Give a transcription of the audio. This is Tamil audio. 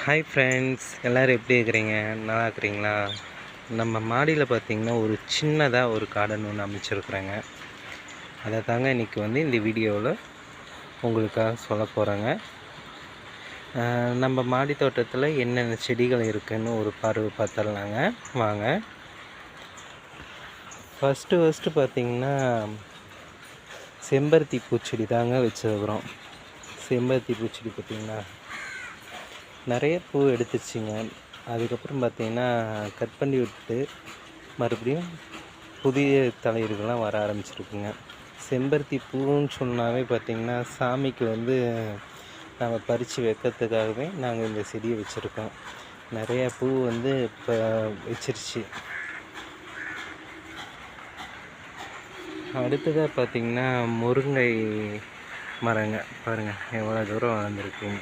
ஹாய் ஃப்ரெண்ட்ஸ், எல்லோரும் எப்படி இருக்கிறீங்க? நல்லா இருக்கிறீங்களா? நம்ம மாடியில் பார்த்திங்கன்னா ஒரு சின்னதாக ஒரு கார்டன் ஒன்று அமைச்சிருக்குறேங்க. அதை தாங்க இன்றைக்கி இந்த வீடியோவில் உங்களுக்காக சொல்ல போகிறேங்க. நம்ம மாடி தோட்டத்தில் என்னென்ன செடிகள் இருக்குதுன்னு ஒரு பார்வை பார்த்துடலாங்க. வாங்க. ஃபஸ்ட்டு பார்த்திங்கன்னா செம்பருத்தி பூச்செடி தாங்க வச்சுருக்குறோம். செம்பருத்தி பூச்செடி பார்த்திங்கன்னா நிறைய பூ எடுத்துருச்சுங்க. அதுக்கப்புறம் பார்த்திங்கன்னா கட் பண்ணி விட்டு மறுபடியும் புதிய தளிர்கள்லாம் வர ஆரம்பிச்சிருக்குங்க. செம்பருத்தி பூன்னு சொன்னாவே பார்த்திங்கன்னா சாமிக்கு நம்ம பறித்து வைக்கிறதுக்காகவே நாங்கள் இந்த செடியை வச்சுருக்கோம். நிறையா பூ இப்போ வச்சிருச்சு. அடுத்ததாக பார்த்திங்கன்னா முருங்கை மரங்க பாருங்கள் எவ்வளோ தூரம் வளர்ந்துருக்குங்க.